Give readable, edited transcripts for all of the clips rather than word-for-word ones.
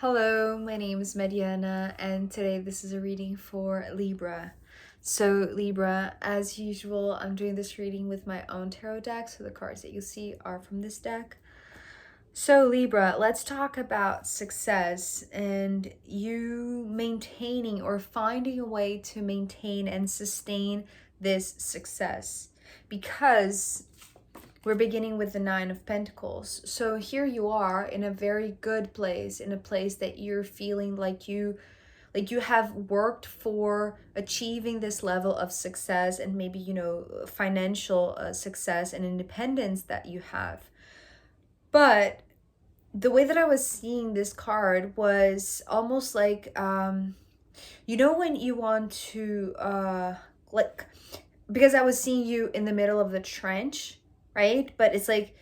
Hello, my name is Mariana, and today this is a reading for Libra. So, Libra, as usual, I'm doing this reading with my own tarot deck, so the cards that you see are from this deck. So, Libra, let's talk about success and you maintaining or finding a way to maintain and sustain this success. Because we're beginning with the Nine of Pentacles. So here you are in a very good place, in a place that you're feeling like you have worked for achieving this level of success and maybe, financial success and independence that you have. But the way that I was seeing this card was almost like, when you want to, because I was seeing you in the middle of the trench, right? But it's like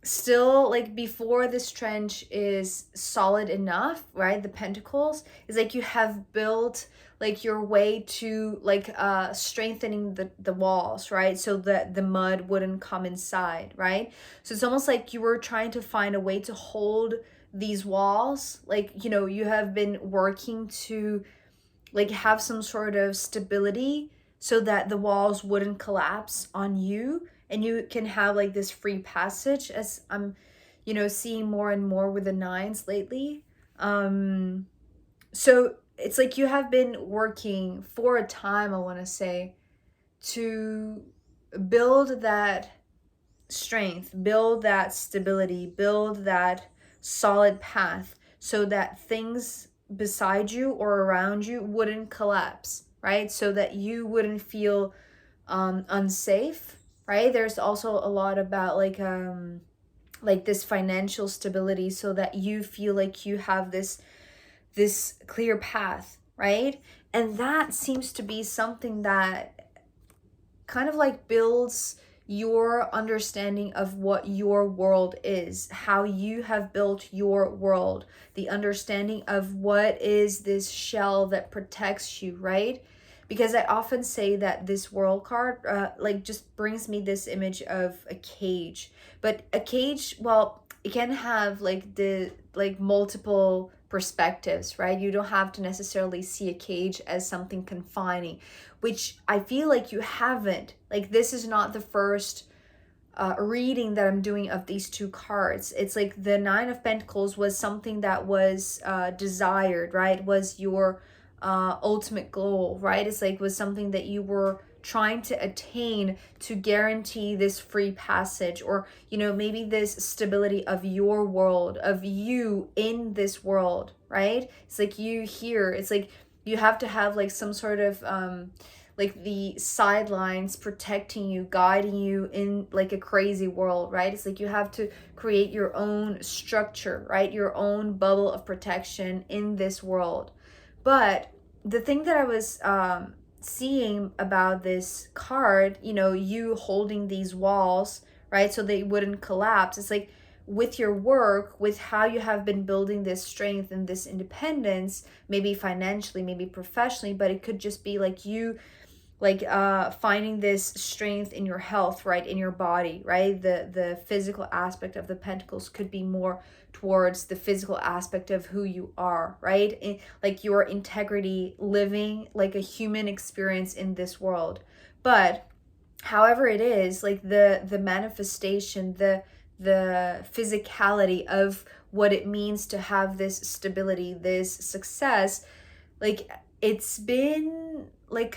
still like before this trench is solid enough, right? The pentacles is like you have built like your way to like strengthening the walls, right? So that the mud wouldn't come inside, right? So it's almost like you were trying to find a way to hold these walls, like you have been working to like have some sort of stability so that the walls wouldn't collapse on you and you can have like this free passage, as I'm seeing more and more with the nines lately. So it's like you have been working for a time, I want to say, to build that strength, build that stability, build that solid path so that things beside you or around you wouldn't collapse, right? So that you wouldn't feel unsafe, right? There's also a lot about like this financial stability so that you feel like you have this clear path, right? And that seems to be something that kind of like builds your understanding of what your world is, how you have built your world, the understanding of what is this shell that protects you, right? Because I often say that this world card like just brings me this image of a cage. But a cage, well, it can have like the like multiple perspectives, right? You don't have to necessarily see a cage as something confining, which I feel like you haven't. Like, this is not the first reading that I'm doing of these two cards. It's like the Nine of Pentacles was something that was desired, right? Was your ultimate goal, right? It's like was something that you were trying to attain to guarantee this free passage, or maybe this stability of your world, of you in this world, right? It's like you here, it's like you have to have like some sort of like the sidelines protecting you, guiding you in like a crazy world, right? It's like you have to create your own structure, right? Your own bubble of protection in this world. But the thing that I was seeing about this card, you holding these walls, right? So they wouldn't collapse. It's like with your work, with how you have been building this strength and this independence, maybe financially, maybe professionally, but it could just be like you like finding this strength in your health, right, in your body, right? The physical aspect of the pentacles could be more towards the physical aspect of who you are, right? Like your integrity, living like a human experience in this world. But however it is, like the manifestation, the physicality of what it means to have this stability, this success, like it's been like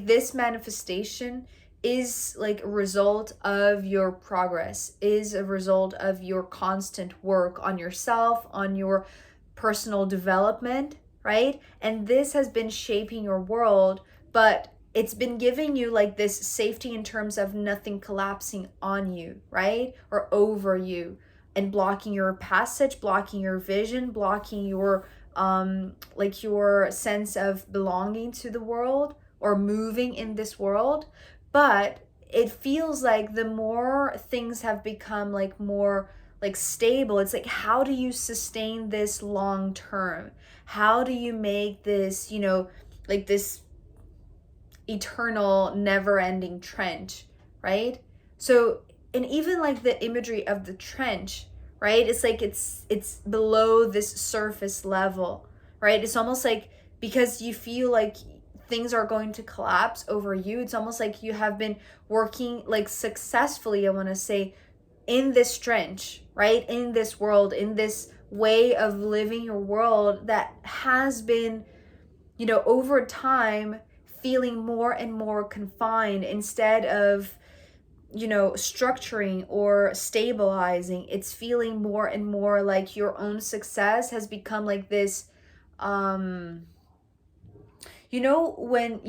this manifestation is like a result of your progress, is a result of your constant work on yourself, on your personal development, right? And this has been shaping your world, but it's been giving you like this safety in terms of nothing collapsing on you, right? Or over you and blocking your passage, blocking your vision, blocking your like your sense of belonging to the world or moving in this world. But it feels like the more things have become like more like stable, it's like, how do you sustain this long term? How do you make this, like this eternal never ending trench, right? So, and even like the imagery of the trench, right? It's like it's below this surface level, right? It's almost like because you feel like things are going to collapse over you, it's almost like you have been working like successfully, I want to say, in this trench, right? In this world, in this way of living your world that has been, over time feeling more and more confined instead of, structuring or stabilizing. It's feeling more and more like your own success has become like this, um, when,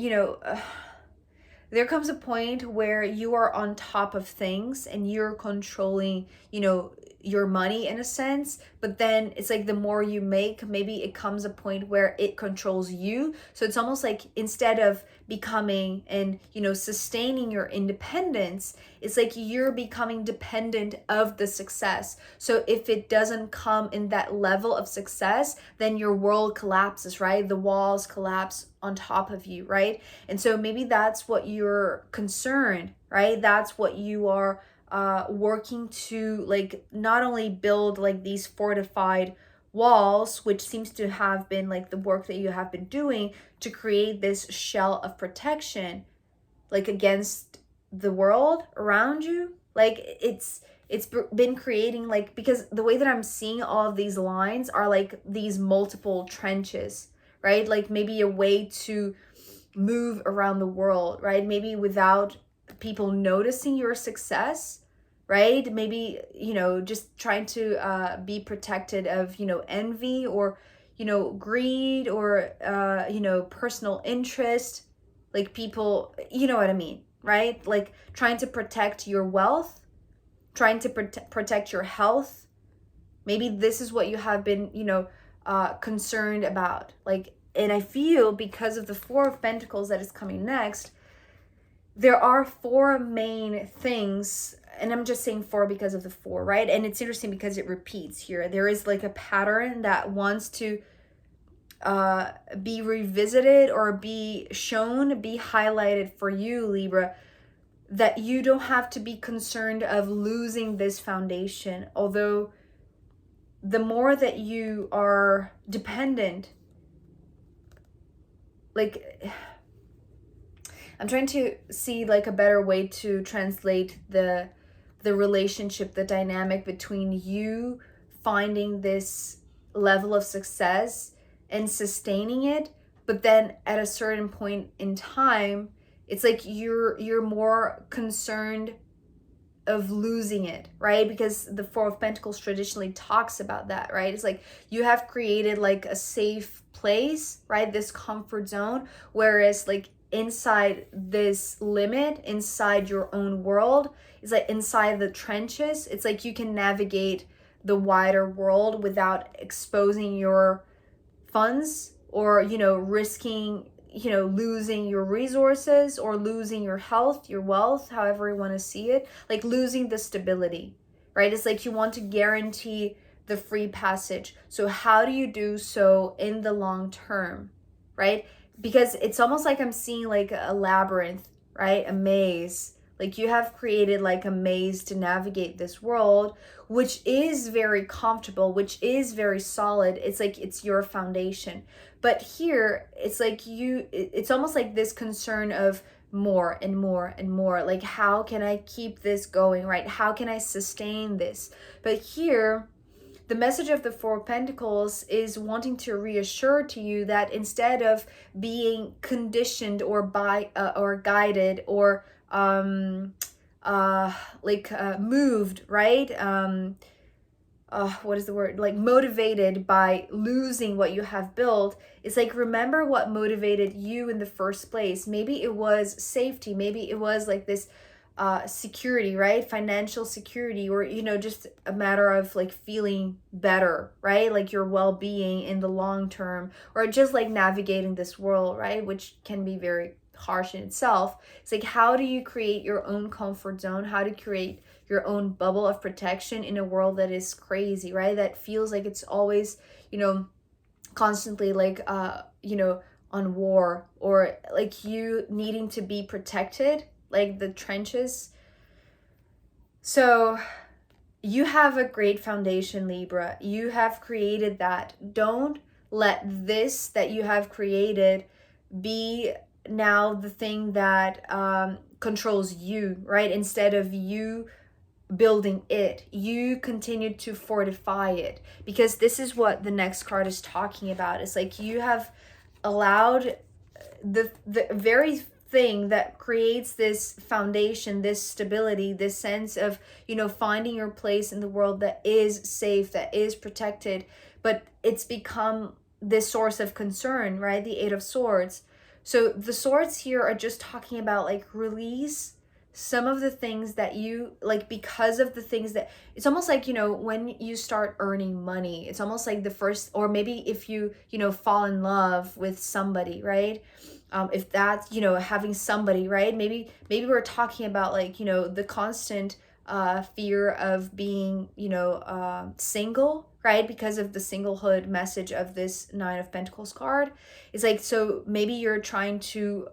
there comes a point where you are on top of things and you're controlling, your money in a sense, but then it's like the more you make, maybe it comes a point where it controls you. So it's almost like instead of becoming and, sustaining your independence, it's like you're becoming dependent of the success. So if it doesn't come in that level of success, then your world collapses, right? The walls collapse on top of you, right? And so maybe that's what you're concerned, right? That's what you are working to, like, not only build like these fortified walls, which seems to have been like the work that you have been doing to create this shell of protection, like against the world around you. Like it's been creating, like, because the way that I'm seeing all of these lines are like these multiple trenches, right? Like maybe a way to move around the world, right? Maybe without people noticing your success, right? Maybe, just trying to be protected of, envy or, greed or, personal interest. Like people, you know what I mean, right? Like trying to protect your wealth, trying to protect your health. Maybe this is what you have been, concerned about. Like, and I feel because of the Four of Pentacles that is coming next, there are four main things, and I'm just saying four because of the four, right? And it's interesting because it repeats here. There is like a pattern that wants to be revisited or be shown, be highlighted for you, Libra, that you don't have to be concerned of losing this foundation. Although the more that you are dependent, like, I'm trying to see like a better way to translate the relationship, the dynamic between you finding this level of success and sustaining it, but then at a certain point in time, it's like you're more concerned of losing it, right? Because the Four of Pentacles traditionally talks about that, right? It's like you have created like a safe place, right? This comfort zone, whereas like inside this limit, inside your own world, it's like inside the trenches, it's like you can navigate the wider world without exposing your funds or, risking, losing your resources or losing your health, your wealth, however you want to see it, like losing the stability, right? It's like you want to guarantee the free passage. So how do you do so in the long term, right? Because it's almost like I'm seeing like a labyrinth, right? A maze. Like you have created like a maze to navigate this world, which is very comfortable, which is very solid. It's like it's your foundation. But here, it's like it's almost like this concern of more and more and more. Like, how can I keep this going, right? How can I sustain this? But here, the message of the Four of Pentacles is wanting to reassure to you that instead of being conditioned or or guided or moved, right? What is the word? Like motivated by losing what you have built. It's like, remember what motivated you in the first place. Maybe it was safety. Maybe it was like this security, right? Financial security, or, just a matter of like feeling better, right? Like your well-being in the long term, or just like navigating this world, right? Which can be very harsh in itself. It's like, how do you create your own comfort zone? How to create your own bubble of protection in a world that is crazy, right? That feels like it's always, constantly like, on war, or like you needing to be protected, like the trenches. So you have a great foundation, Libra. You have created that. Don't let this that you have created be now the thing that controls you, right? Instead of you building it, you continue to fortify it, because this is what the next card is talking about. It's like you have allowed the very thing that creates this foundation, this stability, this sense of, finding your place in the world that is safe, that is protected, but it's become this source of concern, right? The Eight of Swords. So the swords here are just talking about like release some of the things that you like, because of the things that it's almost like, when you start earning money, it's almost like the first, or maybe if you fall in love with somebody, right? If that's, having somebody, right? Maybe we're talking about like, the constant fear of being, single, right? Because of the singlehood message of this Nine of Pentacles card. It's like, so maybe you're trying to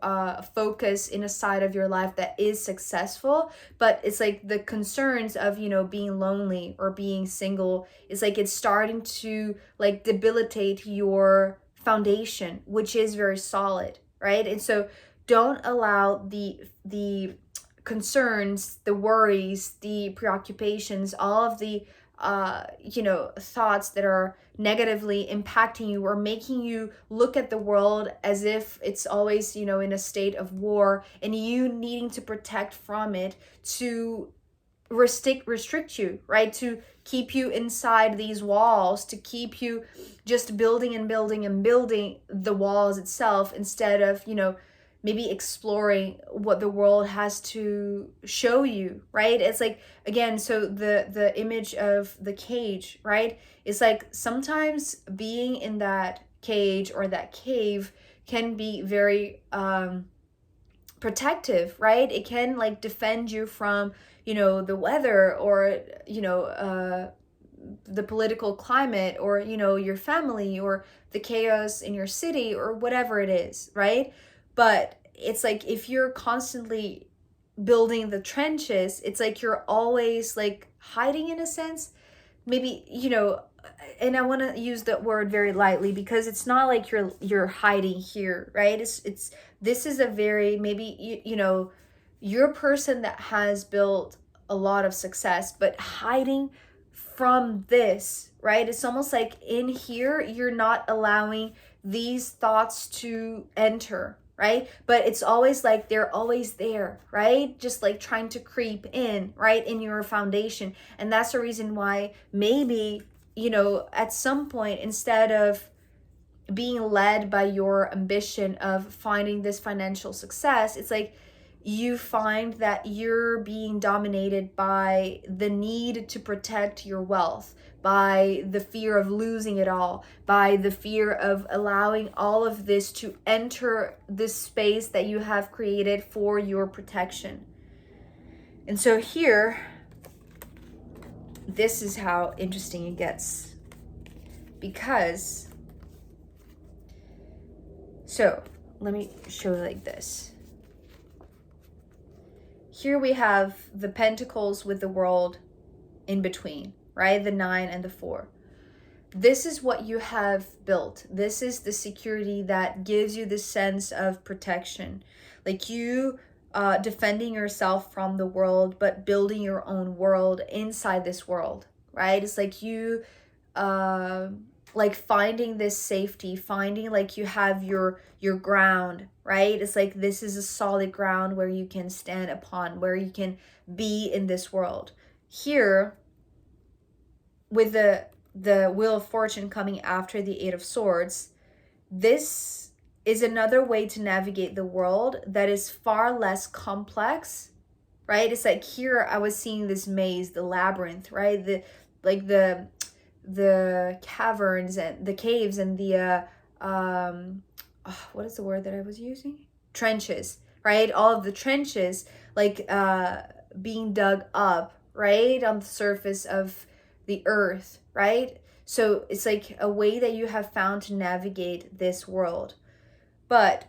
focus in a side of your life that is successful, but it's like the concerns of, being lonely or being single, it's like it's starting to like debilitate your foundation, which is very solid, right? And so don't allow the concerns, the worries, the preoccupations, all of the thoughts that are negatively impacting you or making you look at the world as if it's always, in a state of war, and you needing to protect from it, to restrict you, right? To keep you inside these walls, to keep you just building and building and building the walls itself, instead of, maybe exploring what the world has to show you, right? It's like, again, so the image of the cage, right? It's like sometimes being in that cage or that cave can be very protective, right? It can like defend you from, the weather, or the political climate, or your family, or the chaos in your city, or whatever it is, right? But it's like if you're constantly building the trenches, it's like you're always like hiding in a sense, maybe, and I want to use that word very lightly, because it's not like you're hiding here, right? It's this is a very, maybe, you're a person that has built a lot of success, but hiding from this, right? It's almost like in here you're not allowing these thoughts to enter, right? But it's always like they're always there, right? Just like trying to creep in, right, in your foundation. And that's the reason why maybe, at some point, instead of being led by your ambition of finding this financial success, it's like you find that you're being dominated by the need to protect your wealth, by the fear of losing it all, by the fear of allowing all of this to enter this space that you have created for your protection. And so here, this is how interesting it gets. Because, so let me show you like this. Here we have the Pentacles with the World in between, right? The 9 and the 4. This is what you have built. This is the security that gives you this sense of protection. Like you defending yourself from the world, but building your own world inside this world, right? It's like you like finding this safety, finding like you have your ground, right? It's like this is a solid ground where you can stand upon, where you can be in this world. Here, with the Wheel of Fortune coming after the Eight of Swords, this is another way to navigate the world that is far less complex, right? It's like here I was seeing this maze, the labyrinth, right? The caverns and the caves and the what is the word that I was using? Trenches, right? All of the trenches like being dug up, right, on the surface of the earth, right? So it's like a way that you have found to navigate this world. But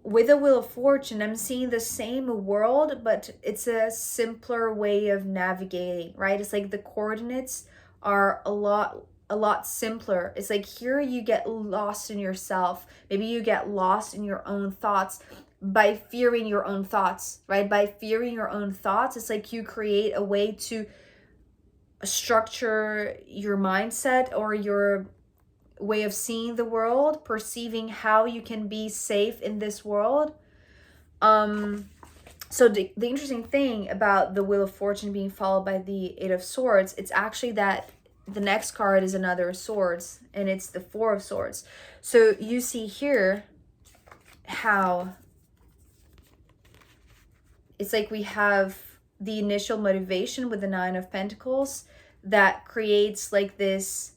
with the Wheel of Fortune, I'm seeing the same world, but it's a simpler way of navigating, right? It's like the coordinates are a lot simpler. It's like here you get lost in yourself. Maybe you get lost in your own thoughts by fearing your own thoughts, right? By fearing your own thoughts, it's like you create a way to structure your mindset or your way of seeing the world, perceiving how you can be safe in this world. So the interesting thing about the Wheel of Fortune being followed by the Eight of Swords, it's actually that the next card is another swords, and it's the Four of Swords. So you see here how it's like we have the initial motivation with the Nine of Pentacles that creates like this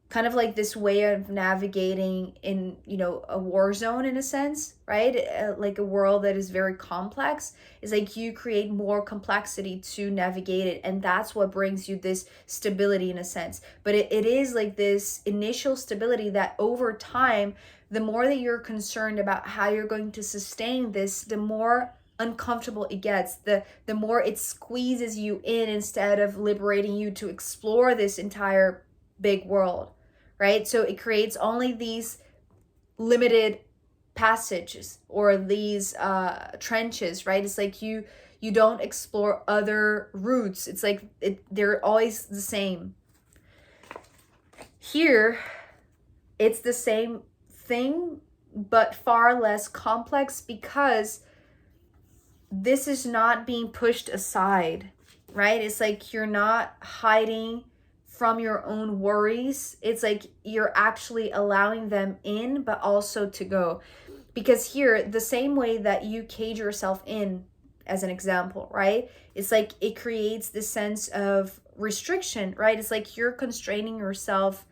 kind of like this way of navigating in, you know, a war zone in a sense, right? Like a world that is very complex. Is like you create more complexity to navigate it, and that's what brings you this stability in a sense. But it is like this initial stability that over time, the more that you're concerned about how you're going to sustain this, the more uncomfortable it gets, the more it squeezes you in instead of liberating you to explore this entire big world, right? So it creates only these limited passages or these trenches, right? It's like you don't explore other routes. It's like they're always the same. Here it's the same thing but far less complex, because this is not being pushed aside, right? It's like you're not hiding from your own worries. It's like you're actually allowing them in, but also to go. Because here, the same way that you cage yourself in, as an example, right? It's like it creates this sense of restriction, right? It's like you're constraining yourself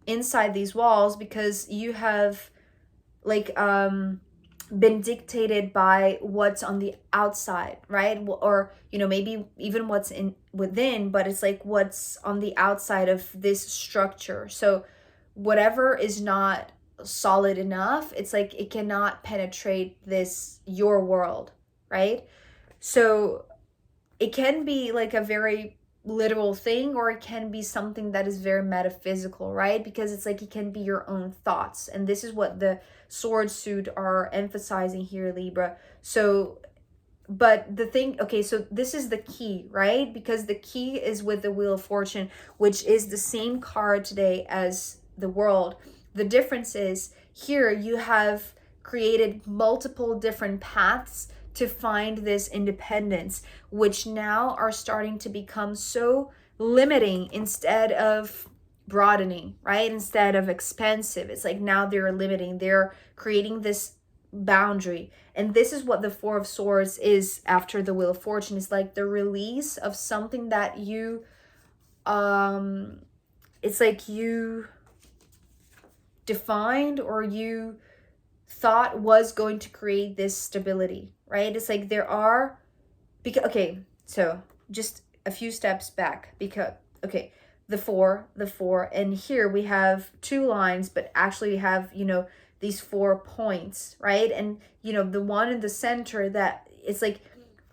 inside these walls because you have like been dictated by what's on the outside, right? Or, you know, maybe even what's in within, but it's like what's on the outside of this structure. So whatever is not solid enough, it's like it cannot penetrate this your world, right? So it can be like a very literal thing, or it can be something that is very metaphysical, right? Because it's like it can be your own thoughts, and this is what the sword suit are emphasizing here, Libra. So but the thing, okay, so this is the key, right? Because the key is with the Wheel of Fortune, which is the same card today as the World. The difference is here you have created multiple different paths to find this independence, which now are starting to become so limiting instead of broadening, right? Instead of expansive. It's like now they're limiting, they're creating this boundary. And this is what the Four of Swords is after the Wheel of Fortune. It's like the release of something that you it's like you defined or you thought was going to create this stability, right? It's like there are, because okay, so just a few steps back, because okay, the four, and here we have two lines, but actually we have, you know, these 4 points, right? And you know, the one in the center, that it's like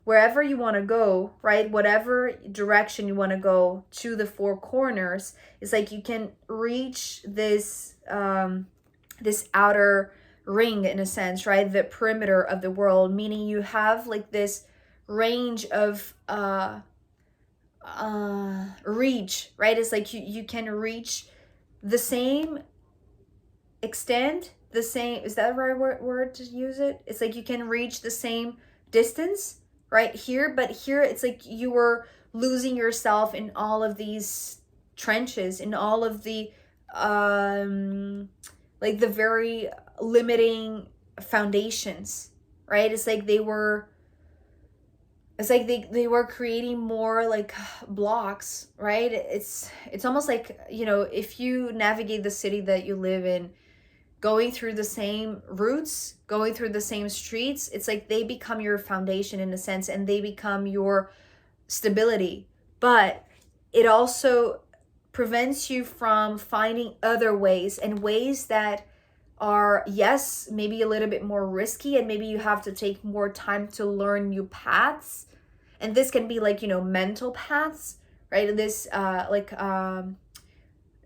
wherever you want to go, right? Whatever direction you want to go to the 4 corners, it's like you can reach this this outer ring in a sense, right? The perimeter of the world, meaning you have like this range of reach, right? It's like you can reach the same extent, the same, is that the right word to use it? It's like you can reach the same distance right here, but here it's like you were losing yourself in all of these trenches, in all of the like the very limiting foundations, right? It's like they were they were creating more like blocks, right? It's almost like, you know, if you navigate the city that you live in, going through the same routes, going through the same streets, it's like they become your foundation in a sense, and they become your stability. But it also prevents you from finding other ways, and ways that are, yes, maybe a little bit more risky, and maybe you have to take more time to learn new paths. And this can be like, you know, mental paths, right? This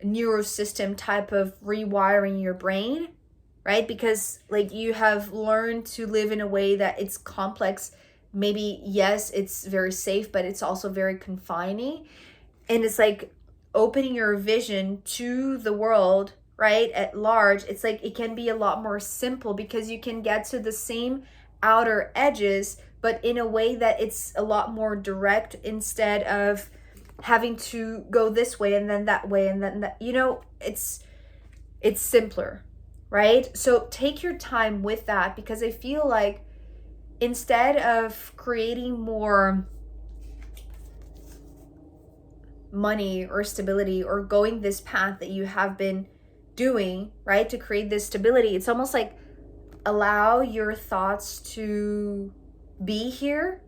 neurosystem type of rewiring your brain, right? Because like you have learned to live in a way that it's complex. Maybe, yes, it's very safe, but it's also very confining. And it's like opening your vision to the world, right, at large. It's like it can be a lot more simple because you can get to the same outer edges, but in a way that it's a lot more direct, instead of having to go this way and then that way and then that, you know, it's simpler, right? So take your time with that, because I feel like instead of creating more money or stability or going this path that you have been doing, right, to create this stability, it's almost like allow your thoughts to be here,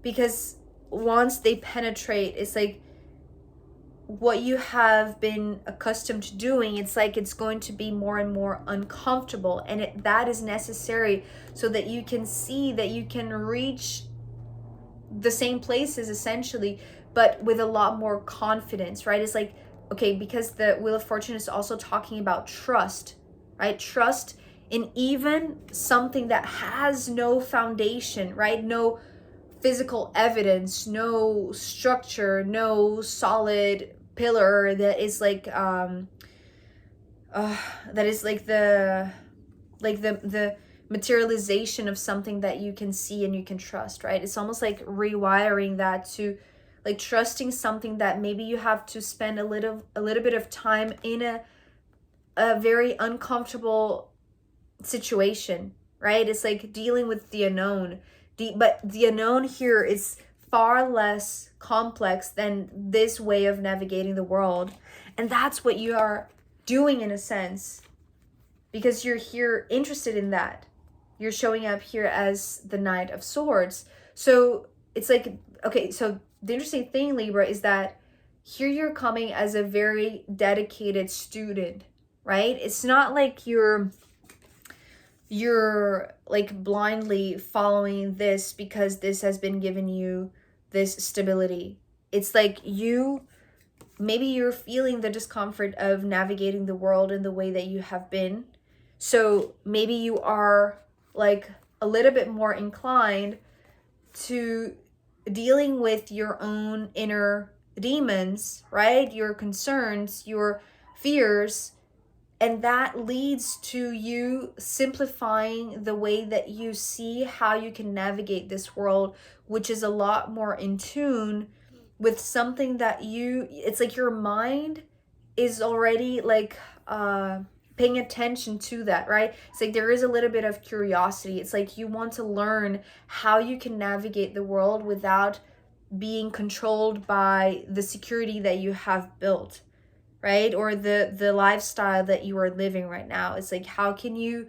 because once they penetrate, it's like what you have been accustomed to doing, it's like it's going to be more and more uncomfortable, and that is necessary so that you can see that you can reach the same places essentially, but with a lot more confidence, right? It's like, okay, because the Wheel of Fortune is also talking about trust, right? Trust in even something that has no foundation, right? No physical evidence, no structure, no solid pillar that is like that is like the materialization of something that you can see and you can trust, right? It's almost like rewiring that to like trusting something that maybe you have to spend a little bit of time in a very uncomfortable situation, right? It's like dealing with the unknown. But the unknown here is far less complex than this way of navigating the world. And that's what you are doing in a sense, because you're here interested in that. You're showing up here as the Knight of Swords. So it's like, okay, so the interesting thing, Libra, is that here you're coming as a very dedicated student, right? It's not like you're like blindly following this because this has been given you this stability. It's like maybe you're feeling the discomfort of navigating the world in the way that you have been. So maybe you are like a little bit more inclined to dealing with your own inner demons, right? Your concerns, your fears, and that leads to you simplifying the way that you see how you can navigate this world, which is a lot more in tune with something that it's like your mind is already like paying attention to that, right? It's like there is a little bit of curiosity. It's like you want to learn how you can navigate the world without being controlled by the security that you have built, right? Or the lifestyle that you are living right now. It's like how can you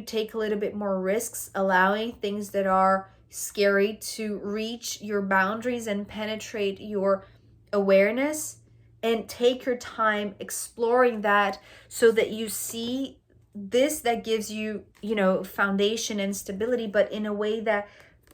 take a little bit more risks, allowing things that are scary to reach your boundaries and penetrate your awareness, and take your time exploring that so that you see this that gives you, you know, foundation and stability, but in a way that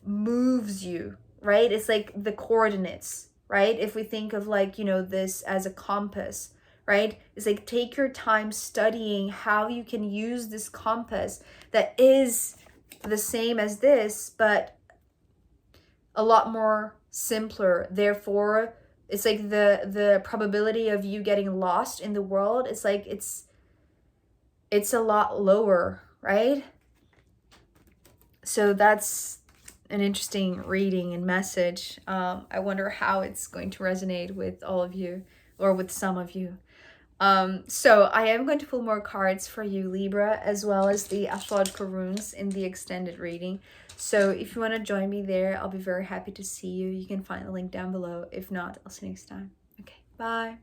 moves you, right? It's like the coordinates, right? If we think of like, you know, this as a compass, right? It's like take your time studying how you can use this compass that is the same as this, but a lot more simpler. Therefore, it's like the probability of you getting lost in the world, it's like it's a lot lower, right? So that's an interesting reading and message. I wonder how it's going to resonate with all of you, or with some of you. So I am going to pull more cards for you, Libra, as well as the astrological runes in the extended reading. So if you want to join me there, I'll be very happy to see you. You can find the link down below. If not, I'll see you next time. Okay, bye.